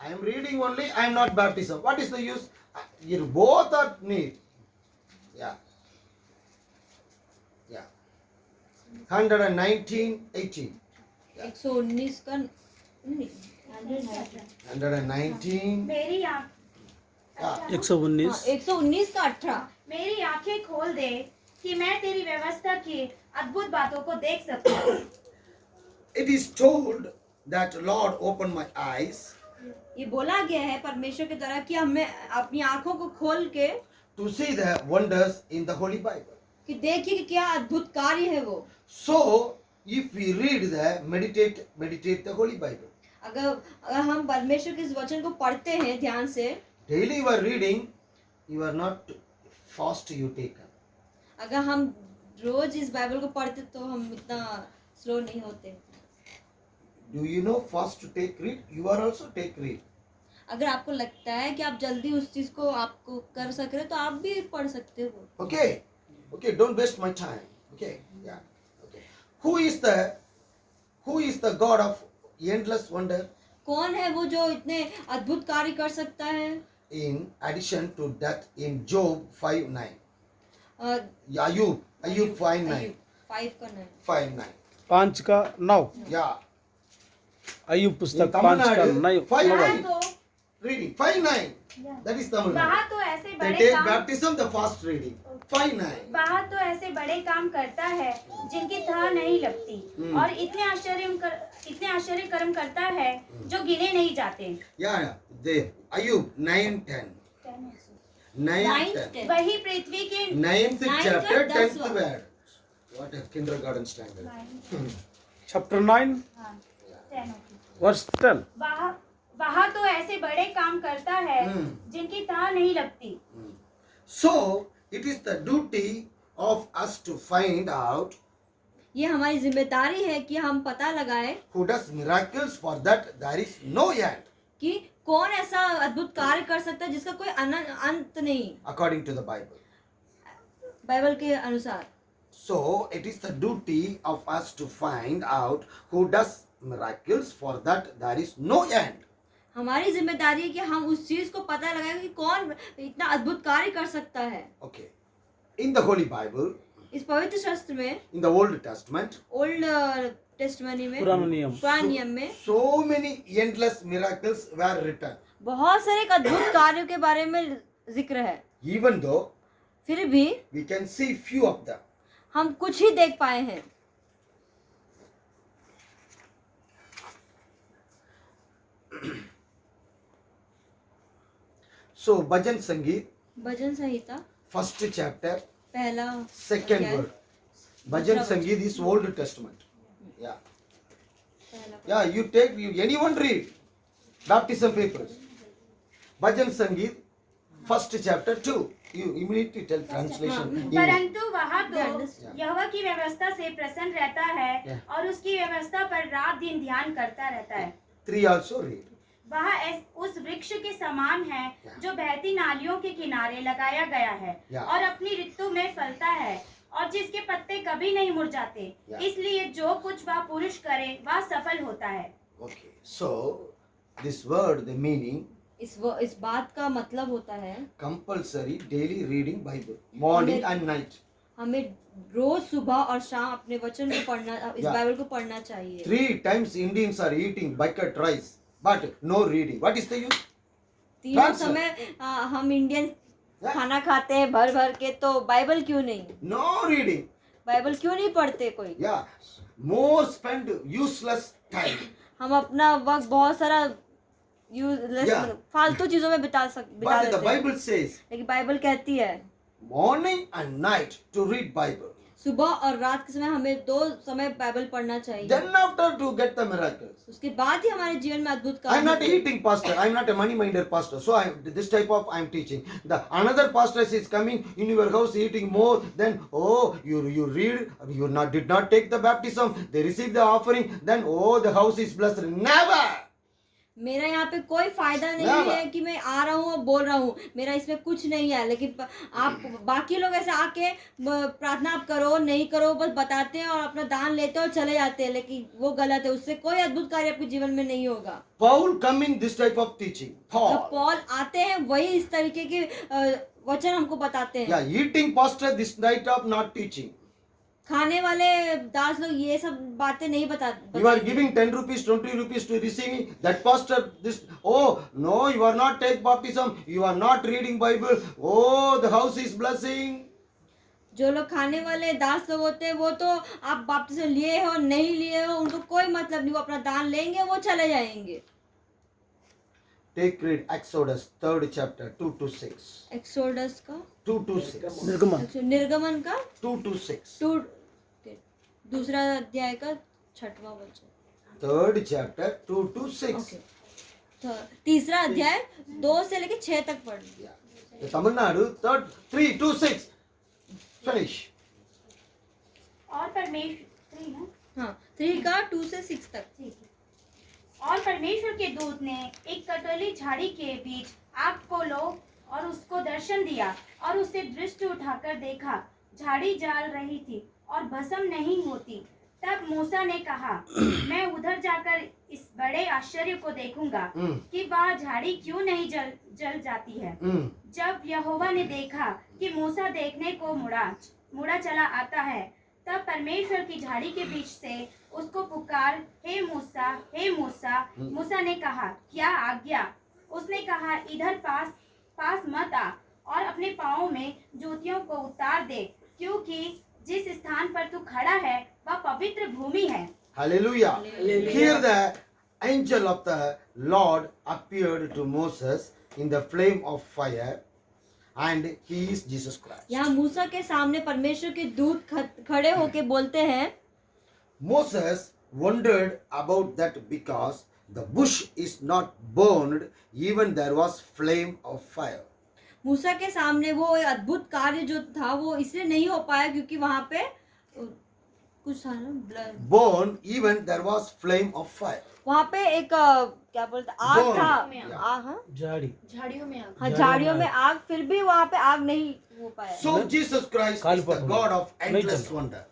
I am reading only, I am not baptism. What is the use? You both are need. Yeah. Yeah. 119, 18. 119 का 119. मेरी आँख Yeah. 119 119 का 18 मेरी आंखें खोल दे कि मैं तेरी व्यवस्था की अद्भुत बातों को देख सकूं। It is told that Lord opened my eyes ये बोला गया है परमेश्वर के द्वारा कि हमें अपनी आंखों को खोल के to see the wonders in the Holy Bible. कि देखिए कि क्या अद्भुत कार्य है वो। So, if we read the meditate the Holy Bible. अगर हम परमेश्वर के इस वचन को पढ़ते हैं ध्यान से, Daily you are reading, you are not fast you take. अगर हम रोज इस बाइबल को पढ़ते तो हम इतना स्लो नहीं होते। Do you know fast to take read? You are also take read. अगर आपको लगता है कि आप जल्दी उस चीज को आपको कर सक रहे तो आप भी पढ़ सकते हो। Okay. Okay, don't waste my time. Okay. Yeah. Okay. Who is the God of endless wonder? कौन है वो जो इतने अद्भुत कार्य कर सकता है? In addition to that, in Job 5:9. A, Ayub 5:9. 5 का 9। 5:9. 5 का 9 Yeah. अयुब पुस्तक In Tamil 5 का Nadu, 9 5:9. वहाँ तो Reading 5:9. That is Tamil Nadu. वहाँ तो ऐसे They बड़े take काम baptism the fast reading. 5:9. वहाँ तो ऐसे बड़े काम करता है जिनकी थाह नहीं लगती और इतने आश्चर्य कर्म करता है जो गिने नहीं जाते। Yeah. They Ayub 9:10. 9:10. वही पृथ्वी के 9th Ninth chapter and 10th 10th word. What a kindergarten standard. Chapter 9 हाँ, 10 होती। वर्स 10 वहाँ तो ऐसे बड़े काम करता है जिनकी थाह नहीं लगती। So it is the duty of us to find out ये हमारी जिम्मेदारी है कि हम पता लगाएं who does miracles. For that there is no end, कि कौन ऐसा अद्भुत कार्य कर सकता है जिसका कोई अंत नहीं, according to the Bible. Bible के अनुसार। So it is the duty of us to find out who does miracles. For that there is no end. हमारी जिम्मेदारी है कि हम उस चीज को पता लगाएं कि कौन इतना अद्भुत कार्य कर सकता है। Okay. In the Holy Bible, इस पवित्र शास्त्र में, in the Old Testament, old testimony में, पुराना नियम पुराने नियम में so many endless miracles were written. बहुत सारे अद्भुत कार्यों के बारे में जिक्र है। Even though फिर भी we can see few of them. हम कुछ ही देख पाए हैं। So Bhajan Sangeet, भजन संहिता first chapter, पहला second अध्याय, word. Bhajan दूसरा Sangeet is Old Testament. Yeah. पहला Yeah, anyone read baptism papers. Bhajan Sangeet, first chapter 2. You immediately tell translation. परंतु वहाँ तो Yeah. यहोवा की व्यवस्था से प्रसन्न रहता है Yeah. और उसकी व्यवस्था पर रात दिन ध्यान करता रहता है। 3 also read. वह उस वृक्ष के समान है Yeah. जो बहती नालियों के किनारे लगाया गया है Yeah. और अपनी ऋतु में फलता है और जिसके पत्ते कभी नहीं मुरझाते। Yeah. इसलिए जो कुछ वह पुरुष करे वह सफल होता है। Okay. So this word, the meaning, इस बात का मतलब होता है compulsory daily reading Bible, morning and night. हमें रोज सुबह और शाम अपने वचन को पढ़ना, इस Yeah. बाइबल को पढ़ना चाहिए। 3 times Indians are eating bucket rice, but no reading. What is the use? तीनों Answer. समय हम इंडियन Yeah. खाना खाते हैं भर भर के, तो बाइबल क्यों नहीं, No reading. बाइबल क्यों नहीं पढ़ते कोई? Yeah. More spend useless time. हम अपना वक्त बहुत सारा यूजलेस Yeah. फालतू चीजों में बिता But the देते हैं। Bible says लेकिन बाइबल कहती है morning and night to read Bible. सुबह और रात के समय हमें 2 समय बाइबल पढ़ना चाहिए। Then after to get the miracles. उसके बाद ही हमारे जीवन में अद्भुत I am not कार्य। eating pastor. I am not a money-minded pastor. So this type of I am teaching. The another pastor is coming in your house eating more. Then you read. You did not take the baptism. They receive the offering. Then the house is blessed. Never. मेरा यहाँ पे कोई फायदा नहीं Never. है कि मैं आ रहा हूँ और बोल रहा हूँ, मेरा इसमें कुछ नहीं है। लेकिन आप बाकी लोग ऐसे आके प्रार्थना आप करो नहीं करो बस बताते हैं और अपना दान लेते हैं और चले जाते हैं, लेकिन वो गलत है। उससे कोई अद्भुत कार्य आपके जीवन में नहीं होगा। Paul coming this type of teaching. जब Paul. पॉल आते हैं वही इस तरीके के वचन हमको बताते हैं। Yeah, eating pastor this type of not teaching. खाने वाले दास लोग ये सब बातें नहीं You are बताते। giving 10 rupees, 20 rupees to receiving that pastor. This, oh no, you are not take baptism. You are not reading Bible. Oh, the house is blessing. जो लोग खाने वाले दास लोग होते हैं वो तो आप बपतिस्मा लिए हो नहीं लिए हो उनको कोई मतलब नहीं, वो अपना दान लेंगे वो चले जाएंगे। Take read Exodus 3rd chapter 2 to 6. Exodus का 2 to 6. निर्गमन निर्गमन का 2 to 6. दूसरा अध्याय का 6वां वचन। 3rd chapter 2 to 6. ओके, तो तीसरा अध्याय 2 से लेके 6 तक पढ़ लिया। The Tamil Nadu 3 to 6. Finish. और परमेश्वर 3 ना? हाँ, 3 का 2 से 6 तक। ठीक है। और परमेश्वर के दूत ने एक कटोली झाड़ी के बीच आग को लो और उसको दर्शन दिया और उसे दृष्टि उठाकर देखा, झाड़ी जल रही थी और भस्म नहीं होती। तब मूसा ने कहा, मैं उधर जाकर इस बड़े आश्चर्य को देखूंगा कि वह झाड़ी क्यों नहीं जल जाती है। जब यहोवा ने देखा कि मूसा देखने को मुड़ा चला आता है, तब परमेश्वर की झाड़ी के बीच से उसको पुकार, हे मूसा, हे मूसा। मूसा ने कहा, क्या आज्ञा? उसने कहा, इधर पास मत आ और अपने पाँवों में जूतियों को उतार दे, क्योंकि जिस स्थान पर तू खड़ा है वह पवित्र भूमि है। Hallelujah. Here the angel of the Lord appeared to Moses in the flame of fire, and he is Jesus Christ. यहाँ मूसा के सामने परमेश्वर के दूत खड़े होके बोलते हैं। Moses wondered about that because the bush is not burned, even there was flame of fire. मूसा के सामने वो एक अद्भुत कार्य जो था वो इसलिए नहीं हो पाया क्योंकि वहां पे कुछ था ना, blood Born, even there was flame of fire. वहां पे एक क्या बोलते आग Burn. था। Yeah. हाँ झाड़ी हाँ, झाड़ियों में आग, फिर भी वहां पे आग नहीं हो पाया। So Jesus Christ is the God of endless wonder.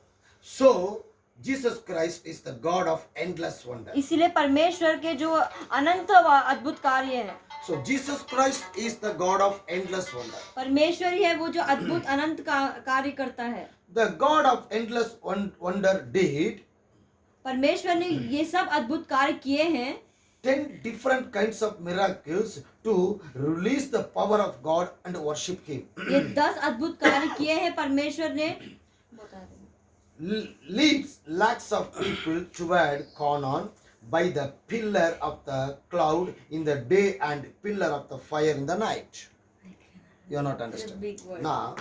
So Jesus Christ is the God of endless wonder. इसीलिए परमेश्वर के जो अनंत अद्भुत कार्य है, So Jesus Christ is the God of endless wonder. परमेश्वर ही है वो जो अद्भुत अनंत कार्य करता है। The God of endless wonder did परमेश्वर ने ये सब अद्भुत कार्य किए हैं। 10 different kinds of miracles to release the power of God and worship Him. ये 10 अद्भुत कार्य किए हैं परमेश्वर ने। Leads lakhs of people toward Canaan by the pillar of the cloud in the day and pillar of the fire in the night. You are not understanding. big word. Now,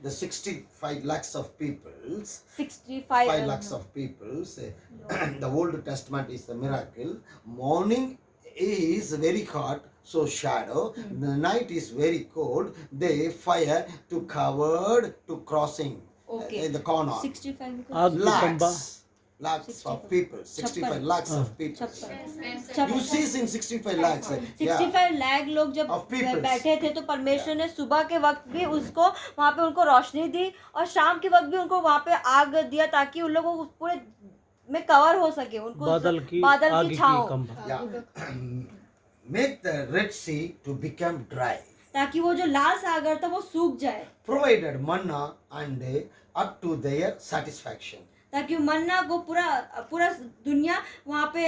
the 65 lakhs of people, 65 5 lakhs of people, say, the Old Testament is the miracle. Morning is very hot, so shadow. The night is very cold. They fire to covered to crossing in the corner. 65 आग के खंबा Lakhs of people, 65 lakhs of people. छप्पन You see in 65 lakhs. Yeah. 65 lakh लोग जब Of peoples. बैठे थे तो परमेश्वर ने सुबह के वक्त भी उसको वहाँ पे उनको रोशनी दी और शाम के वक्त भी उनको वहाँ पे आग दिया ताकि उन लोगों को पूरे में कवर हो सके, उनको बादल की बादल की छांव, खंबा Yeah. Make the Red Sea to become dry. ताकि वो जो लाल सागर था वो सूख जाए, Provided manna and up to their satisfaction. ताकि मन्ना को पूरा दुनिया वहाँ पे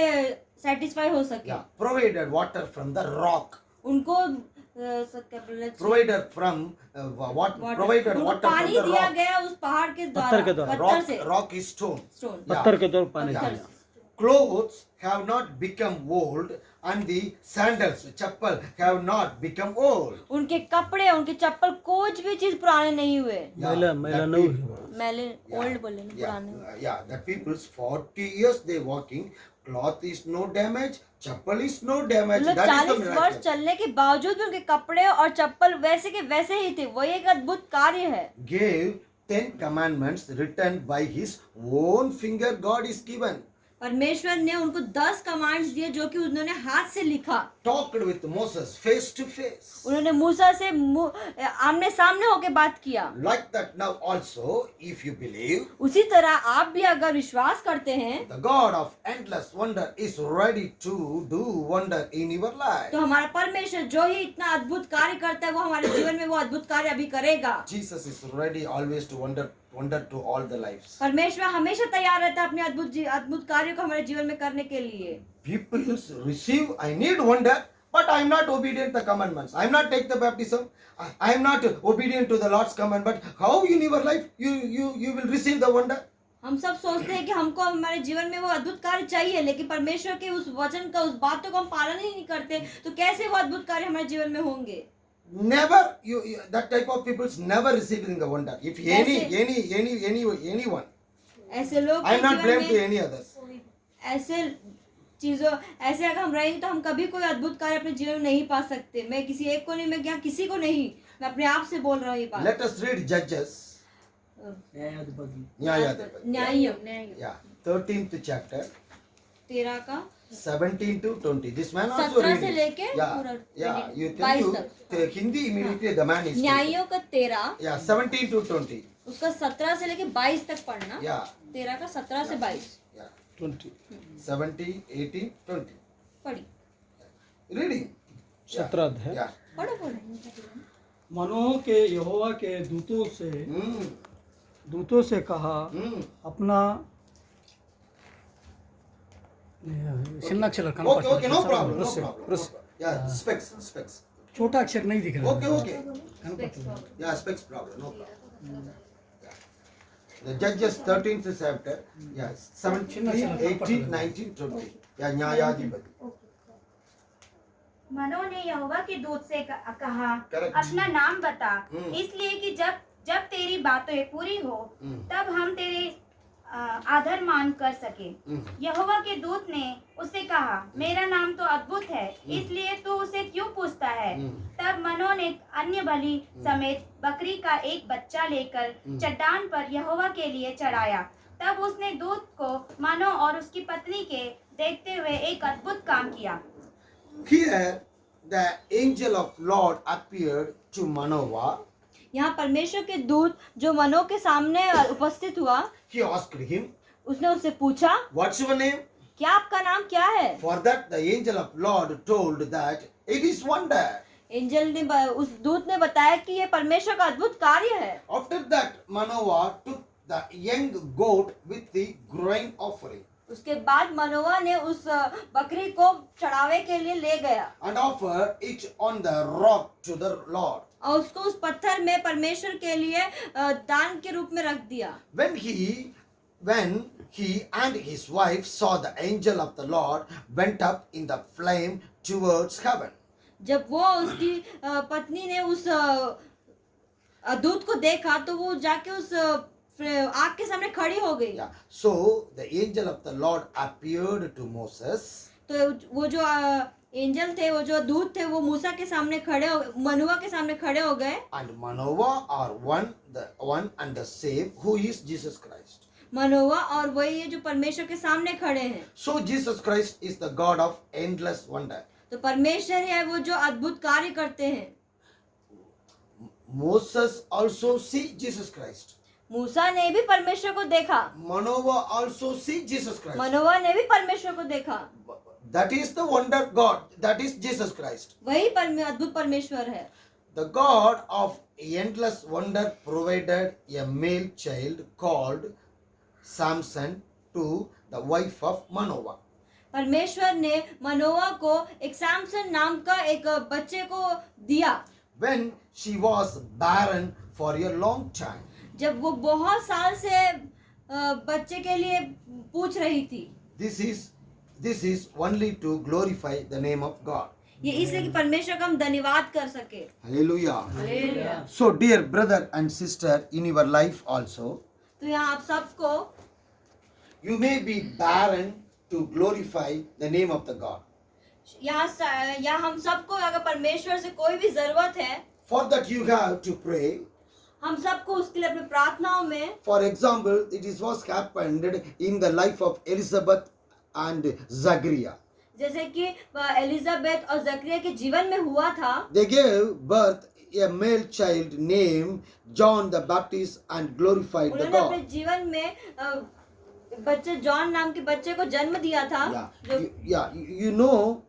सेटिस्फाई हो सके। Yeah. Provided water from the rock. उनको क्या बोलना चाहिए? Provided from what? Provided उनको water from पानी the दिया rock. गया उस पहाड़ के पत्थर के द्वारा। पत्थर से, Rock is stone. Stone, Yeah. पत्थर के द्वारा पानी Yeah. दिया। Clothes have not become old and the sandals, chappal have not become old. उनके कपड़े उनके चप्पल कुछ भी चीज पुराने नहीं हुए। मैला that नहीं people- हुआ। मैले Yeah. ओल्ड बोले ना, Yeah, पुराने। yeah, the people's 40 years they walking, cloth is no damage, chappal is no damage. लोग That is the 40 वर्ष miracle. चलने के बावजूद भी उनके कपड़े और चप्पल वैसे के वैसे ही थे। वही एक अद्भुत कार्य है। Gave 10 commandments written by his own finger God is given. परमेश्वर ने उनको 10 कमांड्स दिए जो कि उन्होंने हाथ से लिखा। talked with Moses face to face. उन्होंने मूसा से आमने सामने होके बात किया। Like that now also, if you believe, उसी तरह आप भी अगर विश्वास करते हैं the God of endless wonder is ready to do wonder in your life. तो हमारा परमेश्वर जो ही इतना अद्भुत कार्य करता है वो हमारे जीवन में वो अद्भुत कार्य अभी करेगा। Jesus is ready always to wonder to all the lives. परमेश्वर हमेशा तैयार रहता है अपने अद्भुत कार्यों को हमारे जीवन में करने के लिए। People receive, I need wonder, but I am not obedient to the commandments. I am not take the baptism. I am not obedient to the Lord's command. But how in your life you will receive the wonder? हम सब सोचते हैं कि हमको हमारे जीवन में वो अद्भुत कार्य चाहिए, लेकिन परमेश्वर के उस वचन का, उस बातों को हम पालन ही नहीं करते, तो कैसे वो अद्भुत कार्य हमारे जीवन में होंगे? Never that type of people's never receiving the wonder. If anyone, ऐसे लोग I am के not जीवन blamed to में any others. ऐसे अगर हम रहेंगे तो हम कभी कोई अद्भुत कार्य अपने जीवन में नहीं पा सकते। मैं किसी एक को नहीं, मैं क्या किसी को नहीं, मैं अपने आप से बोल रहा हूँ ये बात। Let us read Judges. न्यायियों Yeah, 13th chapter, 13 का 17 to 20. This man also 17 से reading. लेके Yeah, पूरा yeah. You tell 22 you तक। the Hindi immediately the man is. न्यायियों का 13, Yeah, 17 to 20. उसका 17 से लेके 22 तक पढ़ना। Yeah, 13 का 17 से 22 yeah. 20 17, 18, 20. पढ़ी। Reading. 17 अध्याय। Yeah. पढ़ो। मनोह के यहोवा के दूतों से कहा, अपना Okay, no problem. Yeah, specs. छोटा अक्षर नहीं दिख रहा। Okay. Yeah, specs problem, no problem. Yeah. The Judges 13th chapter, yeah, 17, 18, 19, 20. Yeah, न्यायाधिपति. मनोह ने यहोवा के दूत से कहा, Correct. अपना नाम बता, हम्म। इसलिए कि जब तेरी बातें पूरी हो तब हम तेरे आदर मान कर सके। यहोवा के दूत ने उससे कहा, मेरा नाम तो अद्भुत है, इसलिए तू उसे क्यों पूछता है? तब मनोह ने अन्य बलि समेत बकरी का एक बच्चा लेकर चट्टान पर यहोवा के लिए चढ़ाया। तब उसने दूत को मनोह और उसकी पत्नी के देखते हुए एक अद्भुत काम किया। Here, the angel of Lord appeared to Manoah. यहाँ परमेश्वर के दूत जो मनोह के सामने उपस्थित हुआ, He asked him, उसने उससे पूछा, what's your name? क्या आपका नाम क्या है? For that the angel of Lord told that it is wonder. Angel ने उस दूत ने बताया कि ये परमेश्वर का अद्भुत कार्य है। After that, Manoah took the young goat with the grain offering उसके बाद मनोवा ने उस बकरी को चढ़ावे के लिए ले गया and offered it on the rock to the Lord. और उसको उस पत्थर में परमेश्वर के लिए दान के रूप में रख दिया। When he and his wife saw the angel of the Lord went up in the flame towards heaven. जब वो उसकी पत्नी ने उस दूत को देखा तो वो जाके उस आग के सामने खड़ी हो गई। Yeah. So the angel of the Lord appeared to Moses. तो वो जो एंजल थे, वो जो दूत थे, वो मूसा के सामने मनुआ के सामने खड़े हो गए। And Manoah are one and the same, who is Jesus Christ. मनोवा और वही है जो परमेश्वर के सामने खड़े हैं। So Jesus Christ is the God of endless wonder. तो परमेश्वर है वो जो अद्भुत कार्य करते हैं। Moses also see Jesus Christ. मूसा ने भी परमेश्वर को देखा। Manoah also see Jesus Christ. मनोवा ने भी परमेश्वर को देखा। That is the wonder God. That is Jesus Christ. वही अद्भुत परमेश्वर है। The God of endless wonder provided a male child called Samson to the wife of Manoah. परमेश्वर ने मनोवा को एक सैमसन नाम का एक बच्चे को दिया। When she was barren for a long time. जब वो बहुत साल से बच्चे के लिए पूछ रही थी। This is only to glorify the name of God. ये इसलिए कि परमेश्वर का हम धन्यवाद कर सके। Hallelujah. Hallelujah. So dear brother and sister, in your life also, तो यहाँ आप सबको, you may be barren to glorify the name of the God. यहाँ हम सबको अगर परमेश्वर से कोई भी जरूरत है, For that you have to pray. हम सबको उसके लिए अपनी प्रार्थनाओं में, For example, it is was happened in the life of Elizabeth and Zachariah. जैसे कि एलिजाबेथ और जकरिया के जीवन में हुआ था, They gave birth a male child named John the Baptist and glorified the उन्होंने अपने God. जीवन में बच्चे जॉन नाम के बच्चे को जन्म दिया था। Yeah, you know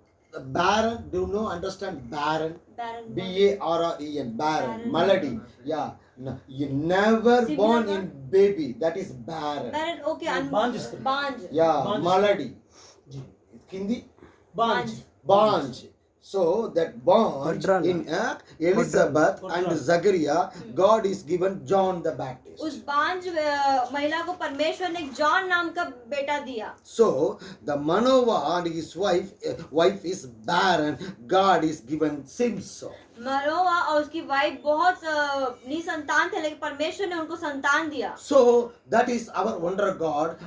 barren. Do you know understand barren? Barren Barren, barren, Barren. malady. Yeah, no, you never Similar born word? in baby. That is barren. Barren okay बांझ स्त्री। बांझ Yeah, Banj. malady. जी Hindi? बांझ Banj. So that Banj Madrana. in Elizabeth and Madrana. Zachariah, God is given John the Baptist. उस बांझ महिला को परमेश्वर ने जॉन नाम का बेटा दिया। So the Manoah and his wife is barren. God is given Simpson. मनोवा और उसकी वाइफ बहुत निसंतान थे, लेकिन परमेश्वर ने उनको संतान दिया। So that is our wonder God.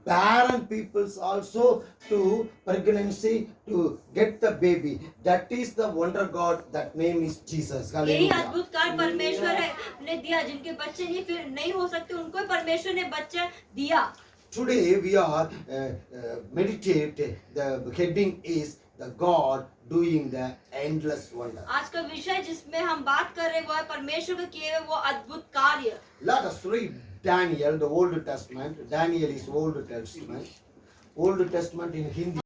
Barren peoples also to pregnancy to get the baby. That is the wonder God. That name is Jesus. यही Hallelujah. अद्भुत कार्य परमेश्वर ने दिया, जिनके बच्चे नहीं हो सकते उनको ही परमेश्वर ने बच्चे दिया। Today we are meditate. The heading is the God doing the endless wonder. आज का विषय जिसमें हम बात कर रहे हैं वो है परमेश्वर के किए हुए वो अद्भुत कार्य। Let us read Daniel, the Old Testament. Daniel is Old Testament. Old Testament in Hindi.